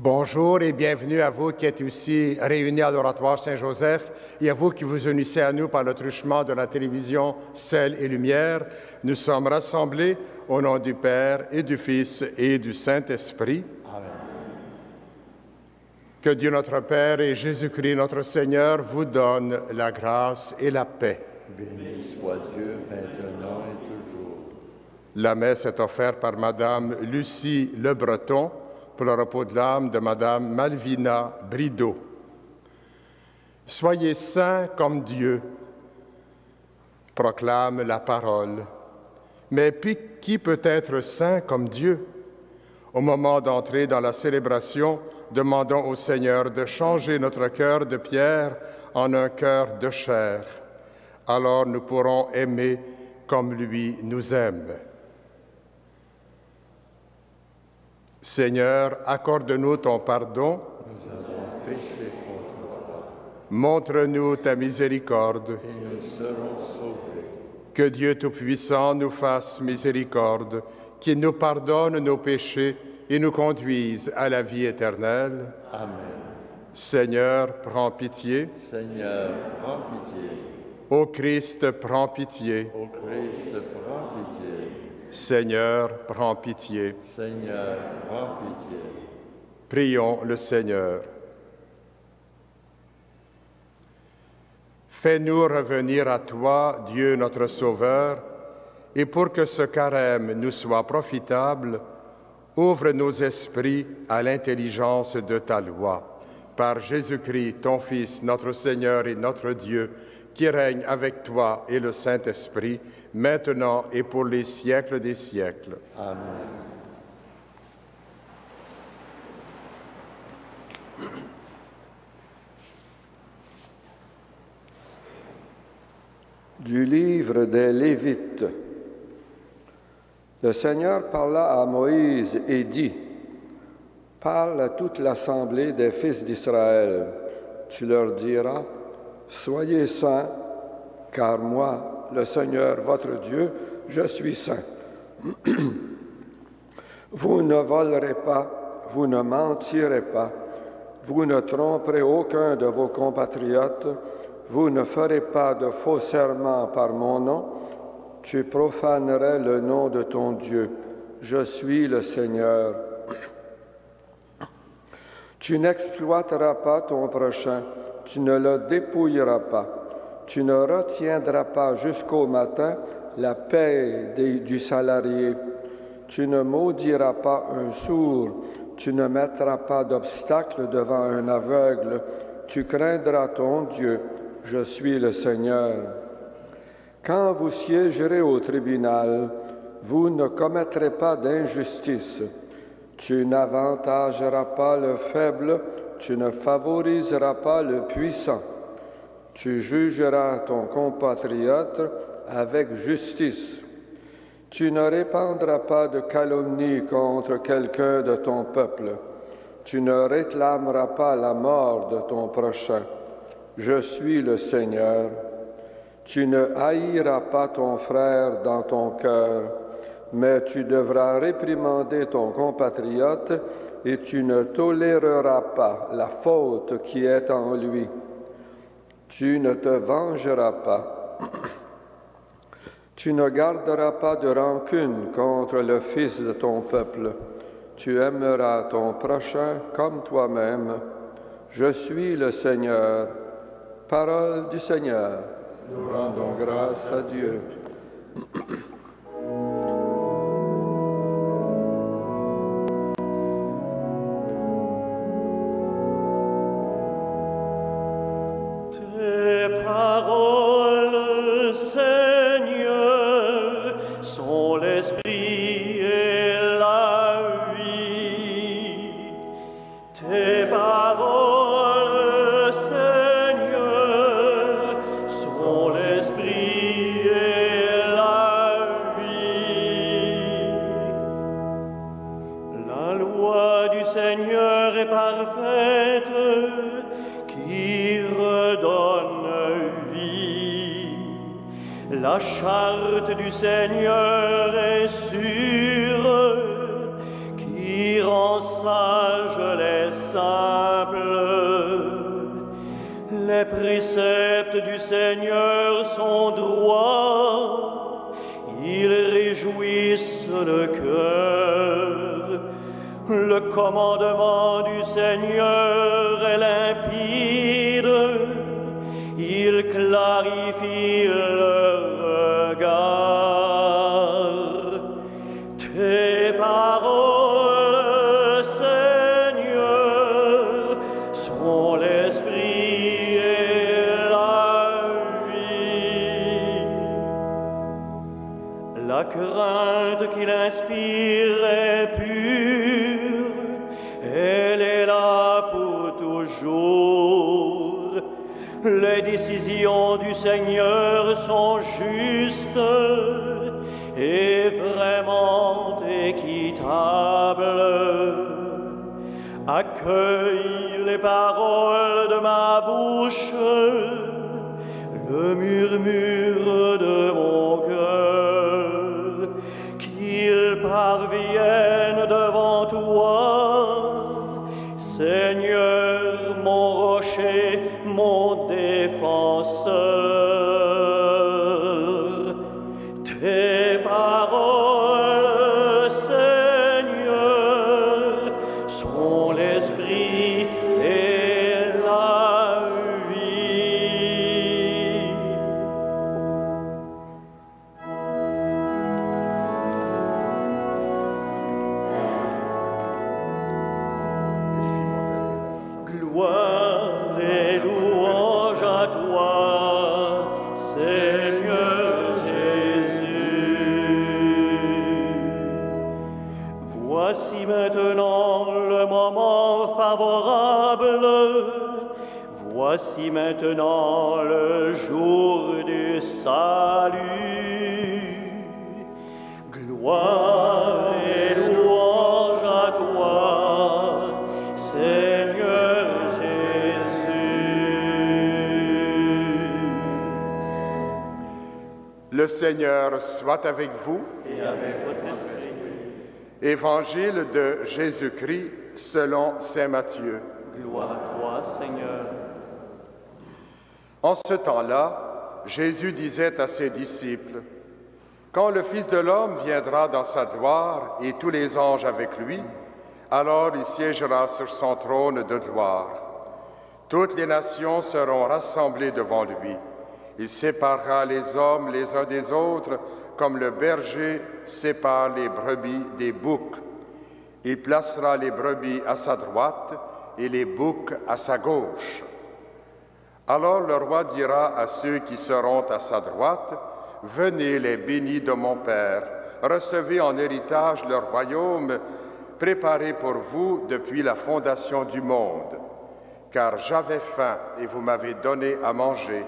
Bonjour et bienvenue à vous qui êtes ici réunis à l'Oratoire Saint-Joseph et à vous qui vous unissez à nous par le truchement de la télévision Sel et Lumière. Nous sommes rassemblés au nom du Père et du Fils et du Saint-Esprit. Amen. Que Dieu notre Père et Jésus-Christ notre Seigneur vous donnent la grâce et la paix. Béni soit Dieu maintenant et toujours. La messe est offerte par Madame Lucie Le Breton pour le repos de l'âme de Madame Malvina Brideau. Soyez saints comme Dieu, proclame la parole. Mais qui peut être saint comme Dieu? Au moment d'entrer dans la célébration, demandons au Seigneur de changer notre cœur de pierre en un cœur de chair. Alors nous pourrons aimer comme lui nous aime. Seigneur, accorde-nous ton pardon. Nous avons péché contre toi. Montre-nous ta miséricorde. Et nous serons sauvés. Que Dieu Tout-Puissant nous fasse miséricorde, qu'il nous pardonne nos péchés et nous conduise à la vie éternelle. Amen. Seigneur, prends pitié. Seigneur, prends pitié. Ô Christ, prends pitié. Ô Christ, prends pitié. Seigneur, prends pitié. Seigneur, prends pitié. Prions le Seigneur. Fais-nous revenir à toi, Dieu notre Sauveur, et pour que ce carême nous soit profitable, ouvre nos esprits à l'intelligence de ta loi. Par Jésus-Christ, ton Fils, notre Seigneur et notre Dieu, qui règne avec toi et le Saint-Esprit, maintenant et pour les siècles des siècles. Amen. Du livre des Lévites. Le Seigneur parla à Moïse et dit, « Parle à toute l'assemblée des fils d'Israël. Tu leur diras, « Soyez saints, car moi, le Seigneur votre Dieu, je suis saint. Vous ne volerez pas, vous ne mentirez pas, vous ne tromperez aucun de vos compatriotes, vous ne ferez pas de faux serments par mon nom, tu profanerais le nom de ton Dieu. Je suis le Seigneur. Tu n'exploiteras pas ton prochain, tu ne le dépouilleras pas. Tu ne retiendras pas jusqu'au matin la paie du salarié. Tu ne maudiras pas un sourd, tu ne mettras pas d'obstacle devant un aveugle. Tu craindras ton Dieu. Je suis le Seigneur. Quand vous siégerez au tribunal, vous ne commettrez pas d'injustice. Tu n'avantageras pas le faible, tu ne favoriseras pas le puissant. Tu jugeras ton compatriote avec justice. Tu ne répandras pas de calomnie contre quelqu'un de ton peuple. Tu ne réclameras pas la mort de ton prochain. Je suis le Seigneur. Tu ne haïras pas ton frère dans ton cœur, mais tu devras réprimander ton compatriote et tu ne toléreras pas la faute qui est en lui. Tu ne te vengeras pas. Tu ne garderas pas de rancune contre le fils de ton peuple. Tu aimeras ton prochain comme toi-même. Je suis le Seigneur. Parole du Seigneur. Nous rendons grâce à Dieu. Tes paroles, Seigneur, sont l'esprit et la vie. Tes paroles, Seigneur, sont l'esprit et la vie. La loi du Seigneur est parfaite, qui redonne vie. La charte du Seigneur est sûre, qui rend sage les Les préceptes du Seigneur sont droits, ils réjouissent le cœur. Le commandement du Seigneur est limpide, il clarifie le regard. Tes paroles, Seigneur, sont l'esprit et la vie. La crainte qu'il inspire est pure, elle est là pour toujours. Les décisions du Seigneur sont justes et vraiment équitables. Accueille les paroles de ma bouche, le murmure de mon cœur, qu'il parvienne devant toi, Seigneur, mon rocher, mon défenseur. Tes paroles, Seigneur, sont l'esprit et la vie. Gloire et louange à toi, Seigneur Jésus. Voici maintenant le moment favorable, voici maintenant le jour du salut. Gloire et louange à toi, Seigneur Jésus. Le Seigneur soit avec vous. Et avec votre esprit. Évangile de Jésus-Christ selon saint Matthieu. Gloire à toi, Seigneur. En ce temps-là, Jésus disait à ses disciples, « Quand le Fils de l'homme viendra dans sa gloire et tous les anges avec lui, alors il siégera sur son trône de gloire. Toutes les nations seront rassemblées devant lui. Il séparera les hommes les uns des autres, comme le berger sépare les brebis des boucs. Il placera les brebis à sa droite et les boucs à sa gauche. Alors le roi dira à ceux qui seront à sa droite, « Venez les bénis de mon Père, recevez en héritage le royaume préparé pour vous depuis la fondation du monde. Car j'avais faim et vous m'avez donné à manger,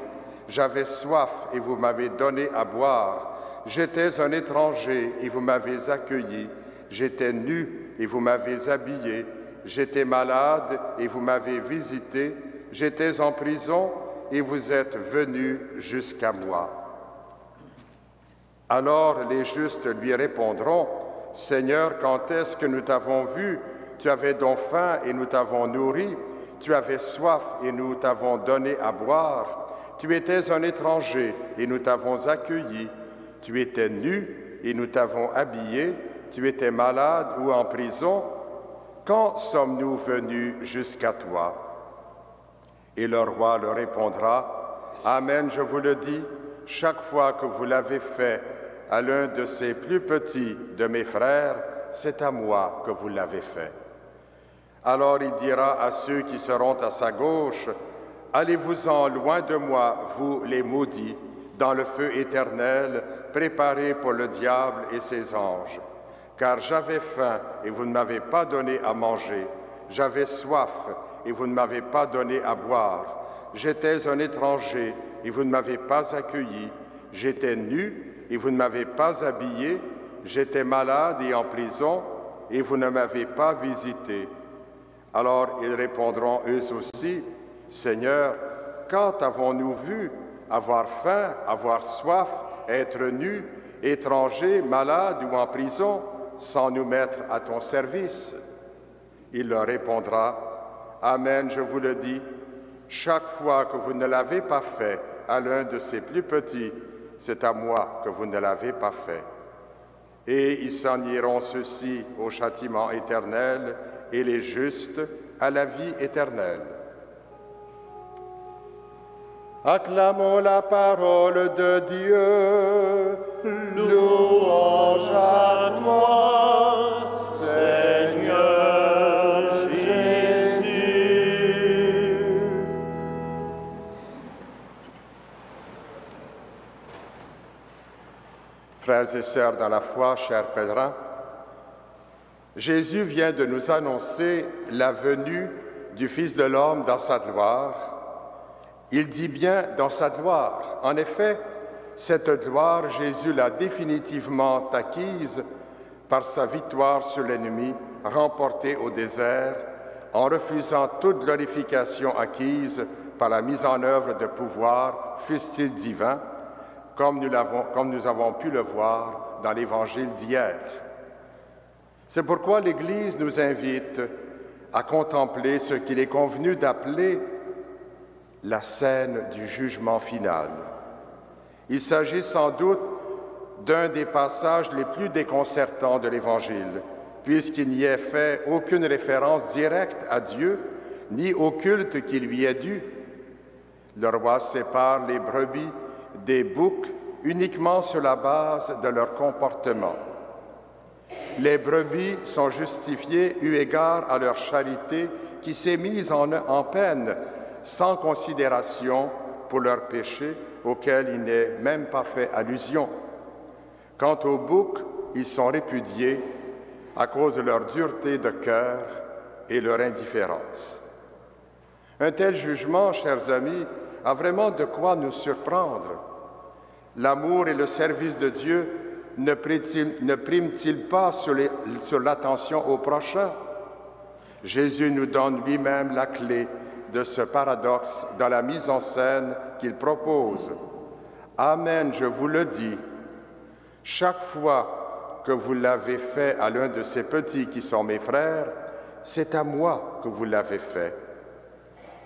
j'avais soif et vous m'avez donné à boire. J'étais un étranger et vous m'avez accueilli. J'étais nu et vous m'avez habillé. J'étais malade et vous m'avez visité. J'étais en prison et vous êtes venus jusqu'à moi. » Alors les justes lui répondront, « Seigneur, quand est-ce que nous t'avons vu? Tu avais donc faim et nous t'avons nourri. Tu avais soif et nous t'avons donné à boire. Tu étais un étranger et nous t'avons accueilli. Tu étais nu et nous t'avons habillé. Tu étais malade ou en prison. Quand sommes-nous venus jusqu'à toi? » Et le roi leur répondra, « Amen, je vous le dis, chaque fois que vous l'avez fait à l'un de ces plus petits de mes frères, c'est à moi que vous l'avez fait. » Alors il dira à ceux qui seront à sa gauche, « Allez-vous-en loin de moi, vous les maudits, dans le feu éternel, préparé pour le diable et ses anges. Car j'avais faim et vous ne m'avez pas donné à manger, j'avais soif et vous ne m'avez pas donné à boire, j'étais un étranger et vous ne m'avez pas accueilli, j'étais nu et vous ne m'avez pas habillé, j'étais malade et en prison et vous ne m'avez pas visité. » Alors ils répondront eux aussi, « Seigneur, quand avons-nous vu avoir faim, avoir soif, être nus, étrangers, malades ou en prison, sans nous mettre à ton service? » Il leur répondra, « Amen, je vous le dis, Chaque fois que vous ne l'avez pas fait à l'un de ces plus petits, c'est à moi que vous ne l'avez pas fait. Et ils s'en iront ceux-ci au châtiment éternel et les justes à la vie éternelle. Acclamons la parole de Dieu. Louange à toi, Seigneur Jésus. Frères et sœurs dans la foi, chers pèlerins, Jésus vient de nous annoncer la venue du Fils de l'homme dans sa gloire. Il dit bien dans sa gloire. En effet, cette gloire, Jésus l'a définitivement acquise par sa victoire sur l'ennemi, remportée au désert, en refusant toute glorification acquise par la mise en œuvre de pouvoirs, fût-il divins, comme nous avons pu le voir dans l'Évangile d'hier. C'est pourquoi l'Église nous invite à contempler ce qu'il est convenu d'appeler la scène du jugement final. Il s'agit sans doute d'un des passages les plus déconcertants de l'Évangile, puisqu'il n'y est fait aucune référence directe à Dieu, ni au culte qui lui est dû. Le roi sépare les brebis des boucs uniquement sur la base de leur comportement. Les brebis sont justifiées eu égard à leur charité qui s'est mise en peine, sans considération pour leurs péchés auxquels il n'est même pas fait allusion. Quant aux boucs, ils sont répudiés à cause de leur dureté de cœur et leur indifférence. Un tel jugement, chers amis, a vraiment de quoi nous surprendre. L'amour et le service de Dieu ne priment-ils pas sur l'attention au prochain? Jésus nous donne lui-même la clé de ce paradoxe dans la mise en scène qu'il propose. Amen, je vous le dis, chaque fois que vous l'avez fait à l'un de ces petits qui sont mes frères, c'est à moi que vous l'avez fait.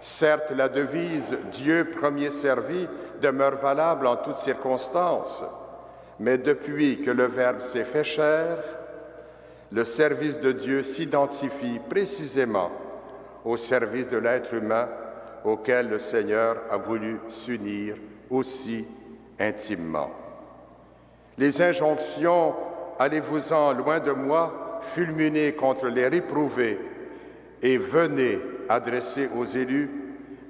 Certes, la devise « Dieu premier servi » demeure valable en toutes circonstances, mais depuis que le Verbe s'est fait chair, le service de Dieu s'identifie précisément au service de l'être humain auquel le Seigneur a voulu s'unir aussi intimement. Les injonctions « Allez-vous-en loin de moi, fulminez contre les réprouvés et venez » adressées aux élus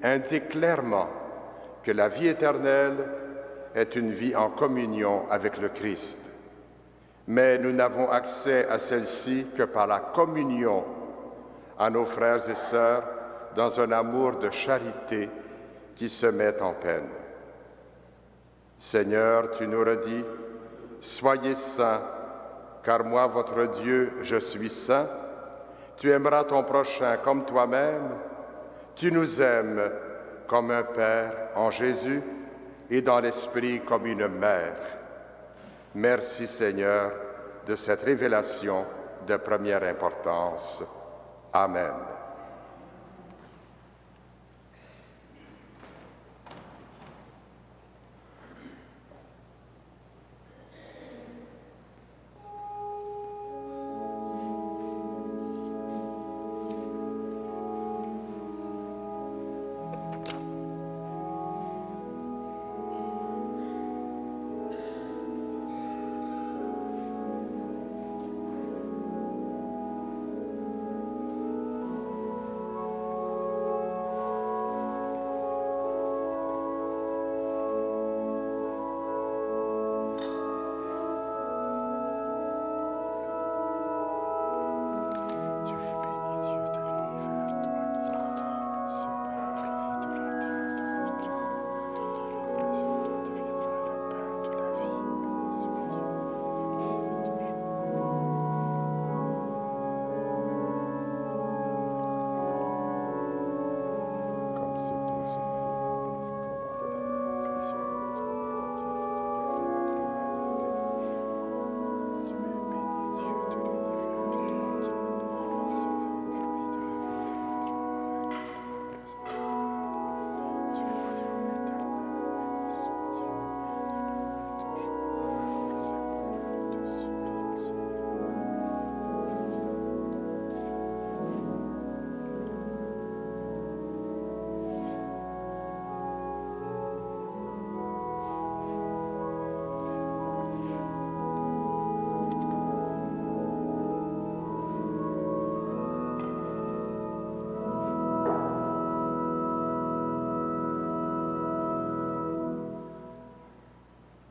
indiquent clairement que la vie éternelle est une vie en communion avec le Christ. Mais nous n'avons accès à celle-ci que par la communion à nos frères et sœurs dans un amour de charité qui se met en peine. Seigneur, tu nous redis, « Soyez saints, car moi, votre Dieu, je suis saint. » Tu aimeras ton prochain comme toi-même. Tu nous aimes comme un Père en Jésus et dans l'Esprit comme une mère. Merci, Seigneur, de cette révélation de première importance. Amen.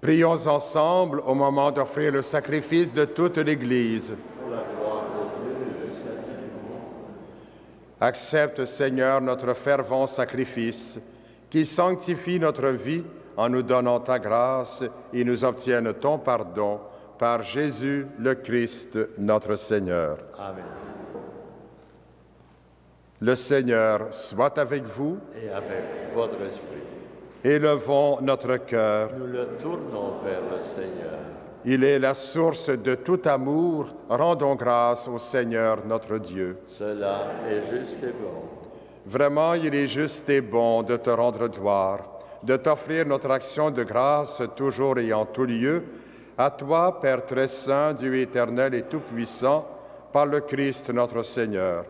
Prions ensemble au moment d'offrir le sacrifice de toute l'Église. Accepte, Seigneur, notre fervent sacrifice, qui sanctifie notre vie en nous donnant ta grâce et nous obtienne ton pardon par Jésus le Christ, notre Seigneur. Amen. Le Seigneur soit avec vous. Et avec votre esprit. Élevons notre cœur. Nous le tournons vers le Seigneur. Il est la source de tout amour. Rendons grâce au Seigneur notre Dieu. Cela est juste et bon. Vraiment, il est juste et bon de te rendre gloire, de t'offrir notre action de grâce toujours et en tout lieu, à toi, Père très saint, Dieu éternel et tout-puissant, par le Christ notre Seigneur.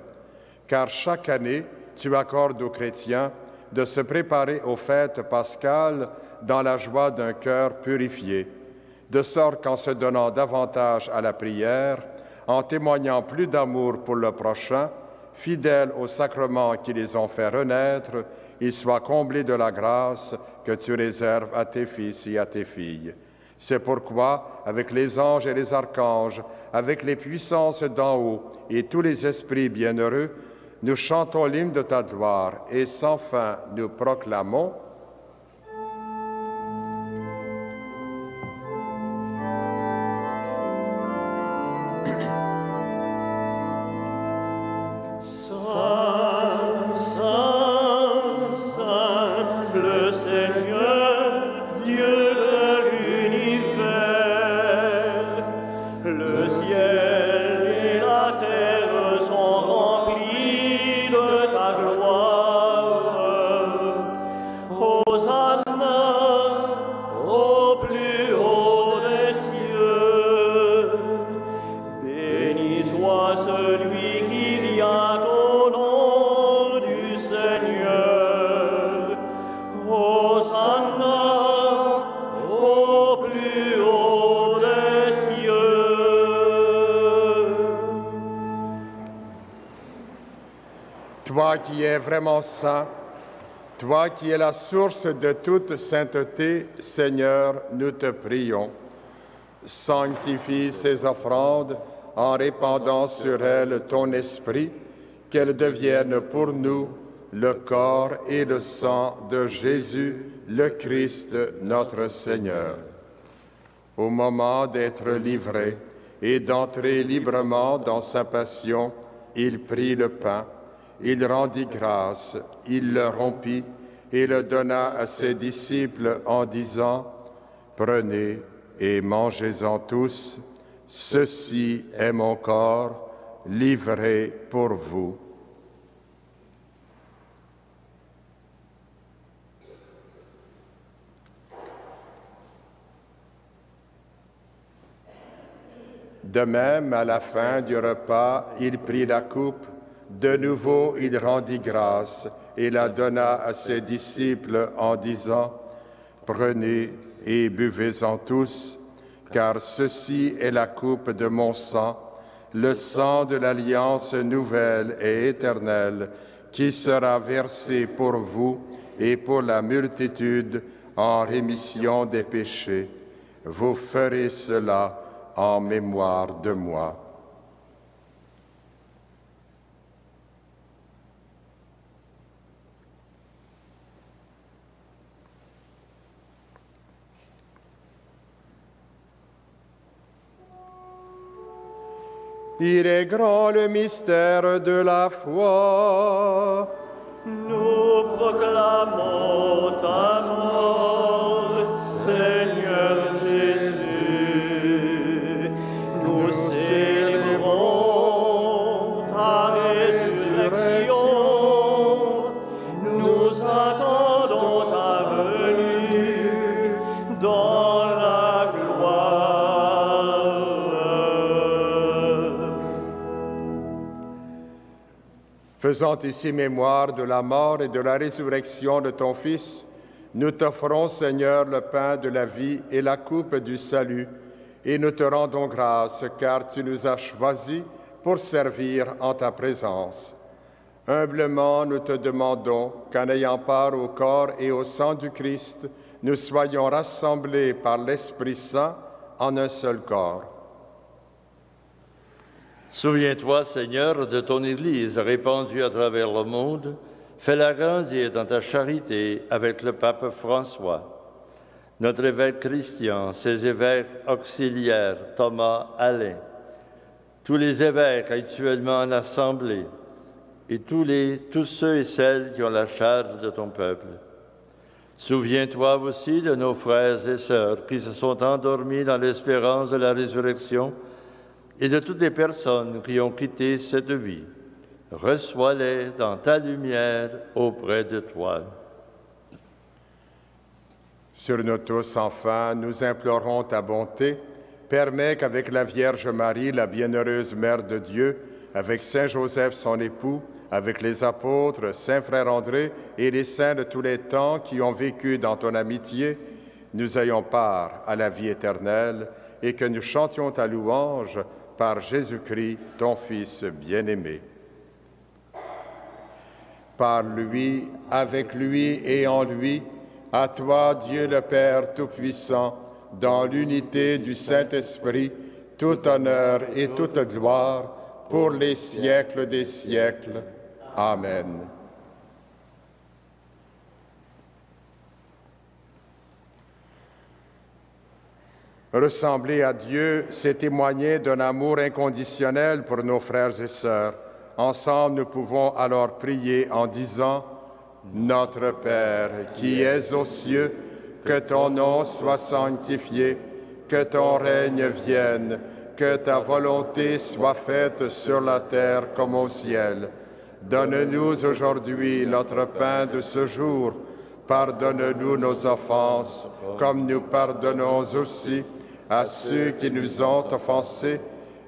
Car chaque année, tu accordes aux chrétiens de se préparer aux fêtes pascales dans la joie d'un cœur purifié, de sorte qu'en se donnant davantage à la prière, en témoignant plus d'amour pour le prochain, fidèles aux sacrements qui les ont fait renaître, ils soient comblés de la grâce que tu réserves à tes fils et à tes filles. C'est pourquoi, avec les anges et les archanges, avec les puissances d'en haut et tous les esprits bienheureux, nous chantons l'hymne de ta gloire et sans fin nous proclamons Toi qui es vraiment saint, toi qui es la source de toute sainteté, Seigneur, nous te prions. Sanctifie ces offrandes en répandant sur elles ton esprit, qu'elles deviennent pour nous le corps et le sang de Jésus, le Christ, notre Seigneur. Au moment d'être livré et d'entrer librement dans sa passion, il prit le pain. Il rendit grâce, il le rompit et le donna à ses disciples en disant « Prenez et mangez-en tous, ceci est mon corps livré pour vous. » De même, à la fin du repas, il prit la coupe. De nouveau, il rendit grâce et la donna à ses disciples en disant « Prenez et buvez-en tous, car ceci est la coupe de mon sang, le sang de l'alliance nouvelle et éternelle, qui sera versé pour vous et pour la multitude en rémission des péchés. Vous ferez cela en mémoire de moi. » Il est grand le mystère de la foi. Nous proclamons ta mort, Seigneur Jésus. Nous célébrons ta résurrection. Nous attendons ta venue dans la gloire. Faisant ici mémoire de la mort et de la résurrection de ton Fils, nous t'offrons, Seigneur, le pain de la vie et la coupe du salut, et nous te rendons grâce, car tu nous as choisis pour servir en ta présence. Humblement, nous te demandons qu'en ayant part au corps et au sang du Christ, nous soyons rassemblés par l'Esprit Saint en un seul corps. Souviens-toi, Seigneur, de ton Église répandue à travers le monde. Fais-la grandir dans ta charité avec le pape François, notre évêque Christian, ses évêques auxiliaires Thomas, Alain, tous les évêques actuellement en assemblée et tous ceux et celles qui ont la charge de ton peuple. Souviens-toi aussi de nos frères et sœurs qui se sont endormis dans l'espérance de la résurrection et de toutes les personnes qui ont quitté cette vie. Reçois-les dans ta lumière auprès de toi. Sur nous tous, enfin, nous implorons ta bonté. Permets qu'avec la Vierge Marie, la bienheureuse Mère de Dieu, avec Saint Joseph, son époux, avec les apôtres, Saint Frère André et les saints de tous les temps qui ont vécu dans ton amitié, nous ayons part à la vie éternelle et que nous chantions ta louange par Jésus-Christ, ton Fils bien-aimé. Par lui, avec lui et en lui, à toi, Dieu le Père Tout-Puissant, dans l'unité du Saint-Esprit, tout honneur et toute gloire pour les siècles des siècles. Amen. Ressembler à Dieu, c'est témoigner d'un amour inconditionnel pour nos frères et sœurs. Ensemble, nous pouvons alors prier en disant « Notre Père, qui es aux cieux, que ton nom soit sanctifié, que ton règne vienne, que ta volonté soit faite sur la terre comme au ciel. Donne-nous aujourd'hui notre pain de ce jour. Pardonne-nous nos offenses, comme nous pardonnons aussi à ceux qui nous ont offensés,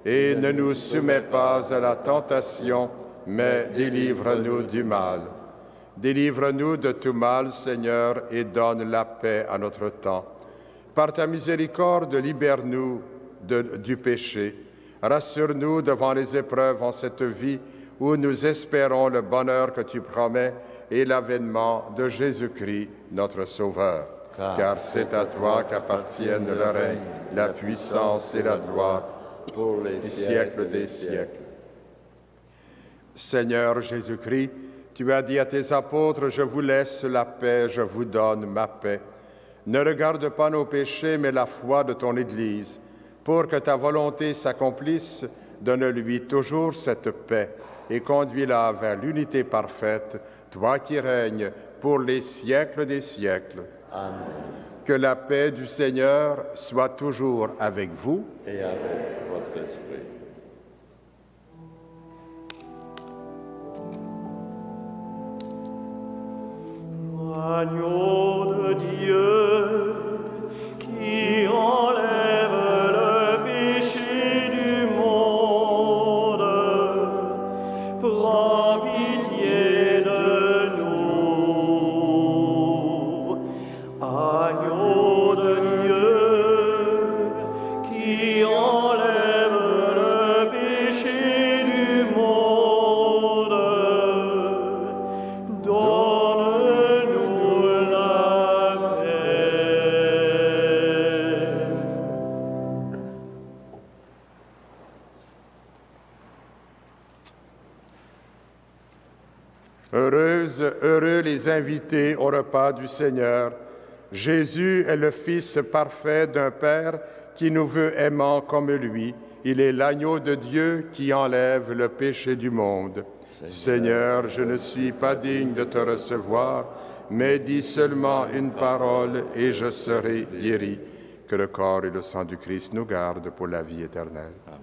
et ne nous soumets pas à la tentation, mais délivre-nous du mal. Délivre-nous de tout mal, Seigneur, et donne la paix à notre temps. Par ta miséricorde, libère-nous du péché. Rassure-nous devant les épreuves en cette vie où nous espérons le bonheur que tu promets et l'avènement de Jésus-Christ, notre Sauveur. Car c'est à toi qu'appartiennent le règne, la puissance et la gloire pour les siècles des siècles. Seigneur Jésus-Christ, tu as dit à tes apôtres, « Je vous laisse la paix, je vous donne ma paix. » Ne regarde pas nos péchés, mais la foi de ton Église. Pour que ta volonté s'accomplisse, donne-lui toujours cette paix et conduis-la vers l'unité parfaite, toi qui règnes pour les siècles des siècles. Amen. Que la paix du Seigneur soit toujours avec vous. Et avec votre esprit. Agneau de Dieu, qui enlève le péché du monde, prends pitié de nous. Agneau de Dieu, qui enlève le péché du monde, donne-nous la paix. Heureux les invités au repas du Seigneur. Jésus est le Fils parfait d'un Père qui nous veut aimants comme lui. Il est l'agneau de Dieu qui enlève le péché du monde. Seigneur, je ne suis pas digne de te recevoir, mais dis seulement une parole et je serai guéri. Que le corps et le sang du Christ nous gardent pour la vie éternelle. Amen.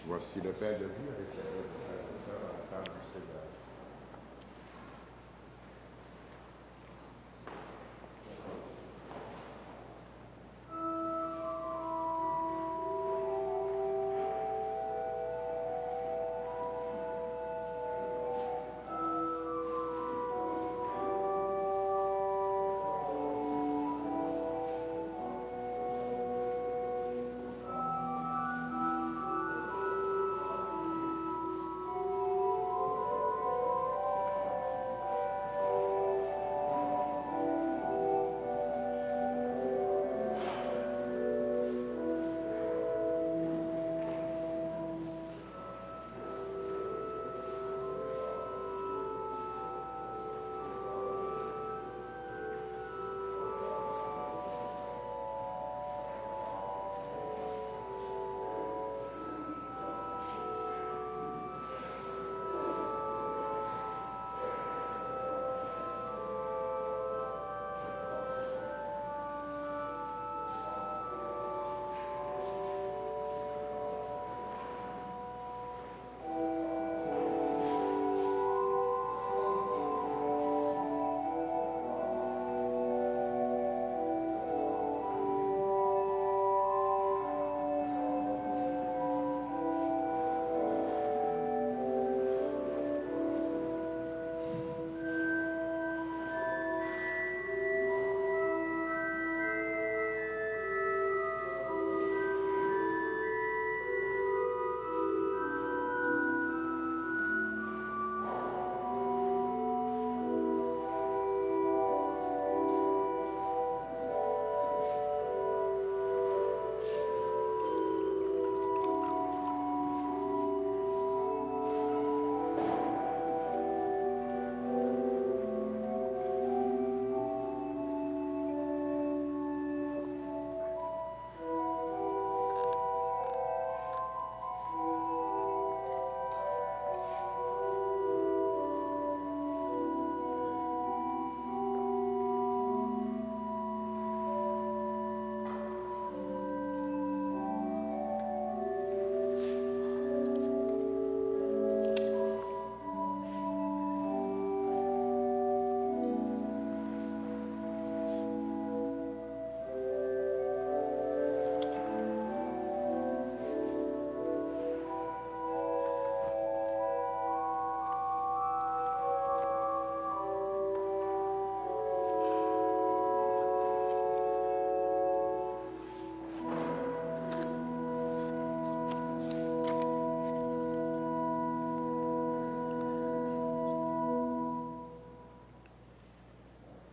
Voici le pain de vie avec ses frères et sœurs à la table du Seigneur.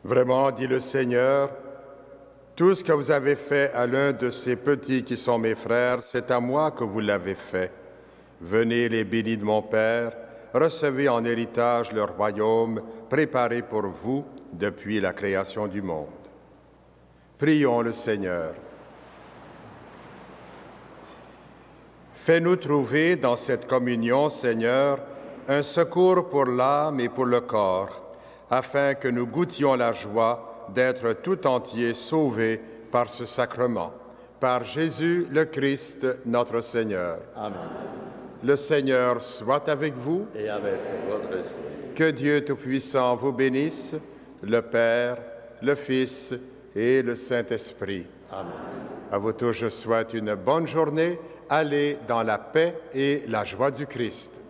Vraiment, dit le Seigneur, tout ce que vous avez fait à l'un de ces petits qui sont mes frères, c'est à moi que vous l'avez fait. Venez les bénis de mon Père, recevez en héritage le royaume préparé pour vous depuis la création du monde. Prions le Seigneur. Fais-nous trouver dans cette communion, Seigneur, un secours pour l'âme et pour le corps, afin que nous goûtions la joie d'être tout entier sauvés par ce sacrement. Par Jésus le Christ, notre Seigneur. Amen. Le Seigneur soit avec vous. Et avec votre esprit. Que Dieu Tout-Puissant vous bénisse, le Père, le Fils et le Saint-Esprit. Amen. À vous tous, je souhaite une bonne journée. Allez dans la paix et la joie du Christ.